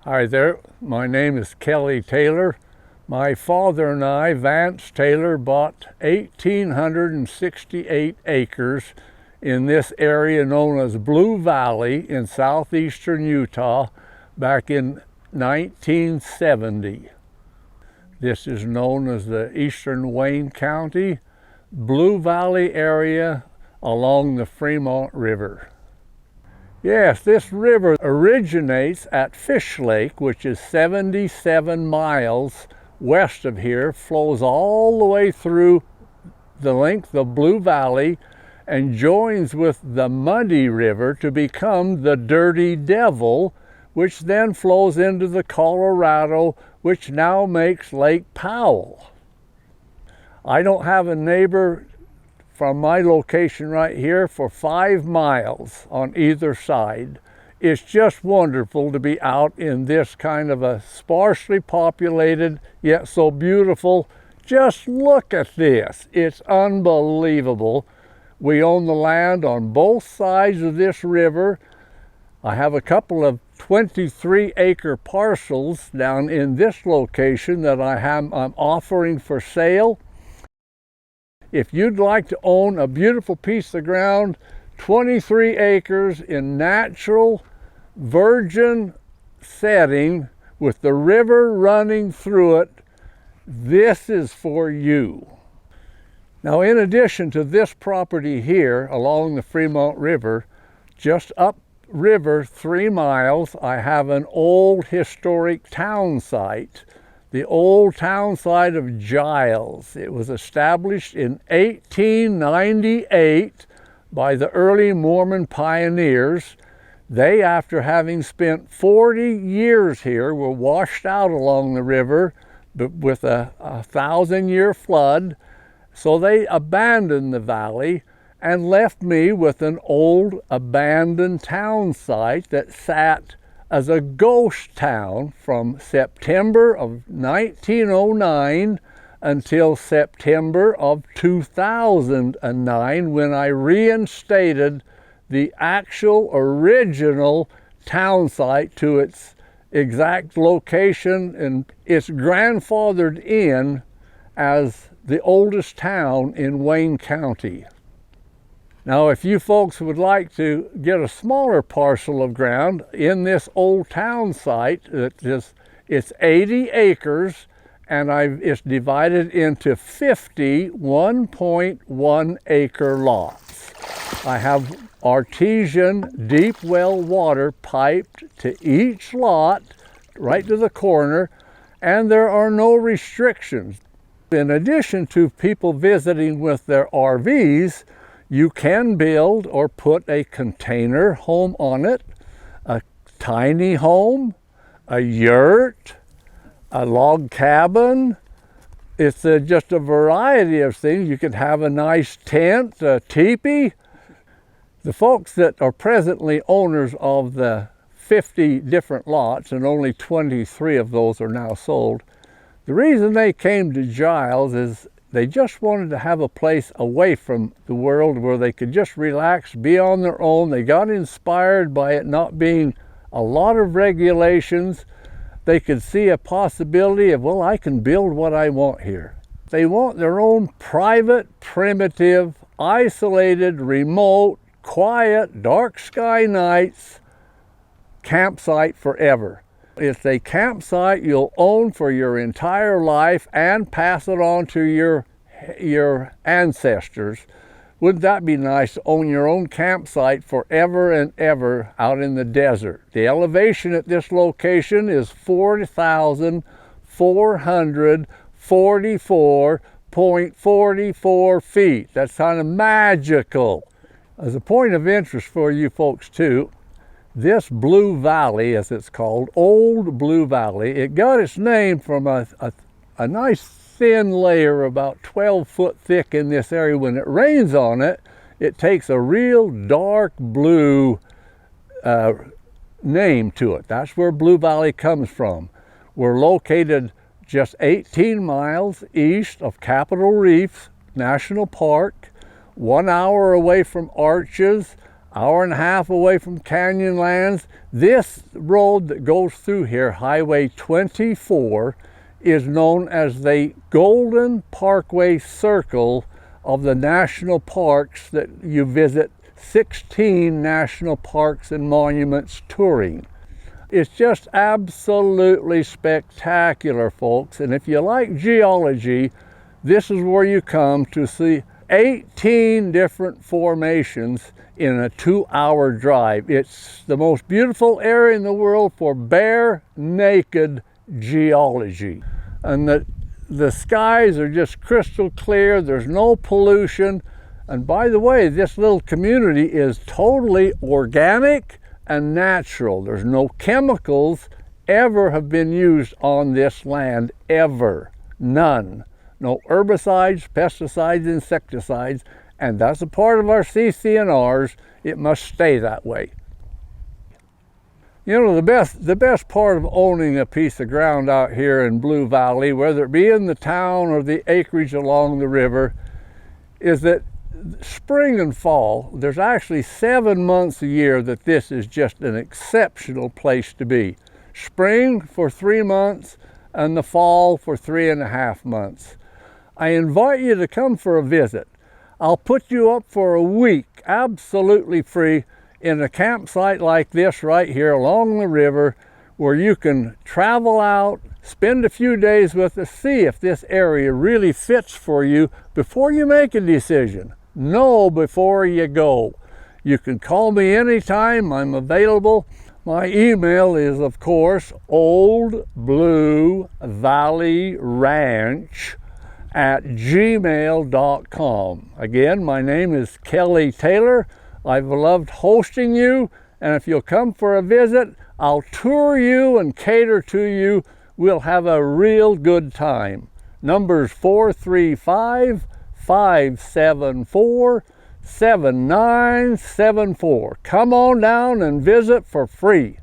Hi there, my name is Kelly Taylor. My father and I, Vance Taylor, bought 1,868 acres in this area known as Blue Valley in southeastern Utah back in 1970. This is known as the eastern Wayne County Blue Valley area along the Fremont River. Yes, this river originates at Fish Lake, which is 77 miles west of here, flows all the way through the length of Blue Valley and joins with the Muddy River to become the Dirty Devil, which then flows into the Colorado, which now makes Lake Powell. I don't have a neighbor from my location right here for 5 miles on either side. It's just wonderful to be out in this kind of a sparsely populated yet so beautiful. Just look at this. It's unbelievable. We own the land on both sides of this river. I have a couple of 23-acre parcels down in this location that I'm offering for sale. If you'd like to own a beautiful piece of ground, 23 acres in natural, virgin setting with the river running through it, this is for you. Now, in addition to this property here along the Fremont River, just upriver 3 miles, I have an old historic town site. The old town site of Giles. It was established in 1898 by the early Mormon pioneers. They, after having spent 40 years here, were washed out along the river with a 1,000-year flood. So they abandoned the valley and left me with an old abandoned town site that sat as a ghost town from September of 1909 until September of 2009, when I reinstated the actual original town site to its exact location, and it's grandfathered in as the oldest town in Wayne County. Now, if you folks would like to get a smaller parcel of ground in this old town site, it's 80 acres, and it's divided into 50 1.1 acre lots. I have artesian deep well water piped to each lot, right to the corner, and there are no restrictions. In addition to people visiting with their RVs, you can build or put a container home on it, a tiny home, a yurt, a log cabin. It's just a variety of things. You can have a nice tent, a teepee. The folks that are presently owners of the 50 different lots, and only 23 of those are now sold, the reason they came to Giles is they just wanted to have a place away from the world where they could just relax, be on their own. They got inspired by it not being a lot of regulations. They could see a possibility of, well, I can build what I want here. They want their own private, primitive, isolated, remote, quiet, dark sky nights campsite forever. It's a campsite you'll own for your entire life and pass it on to your ancestors. Wouldn't that be nice to own your own campsite forever and ever out in the desert? The elevation at this location is 4,444.44 feet. That's kind of magical. As a point of interest for you folks too, this Blue Valley, as it's called, Old Blue Valley, it got its name from a nice thin layer about 12 foot thick in this area. When it rains on it, it takes a real dark blue name to it. That's where Blue Valley comes from. We're located just 18 miles east of Capitol Reef National Park, 1 hour away from Arches, hour and a half away from Canyonlands. This road that goes through here, Highway 24, is known as the Golden Parkway Circle of the national parks that you visit, 16 national parks and monuments touring. It's just absolutely spectacular, folks. And if you like geology, this is where you come to see 18 different formations in a 2-hour drive. It's the most beautiful area in the world for bare, naked geology. And the skies are just crystal clear. There's no pollution. And by the way, this little community is totally organic and natural. There's no chemicals ever have been used on this land, ever. None. No herbicides, pesticides, insecticides, and that's a part of our CCNRs. It must stay that way. You know, the best part of owning a piece of ground out here in Blue Valley, whether it be in the town or the acreage along the river, is that spring and fall, there's actually 7 months a year that this is just an exceptional place to be. Spring for 3 months and the fall for 3.5 months. I invite you to come for a visit. I'll put you up for a week, absolutely free, in a campsite like this right here along the river, where you can travel out, spend a few days with us, see if this area really fits for you before you make a decision. Know before you go. You can call me anytime. I'm available. My email is, of course, oldbluevalleyranch@gmail.com. Again, my name is Kelly Taylor. I've loved hosting you, and if you'll come for a visit, I'll tour you and cater to you. We'll have a real good time. Number's 435-574-7974. Come on down and visit for free.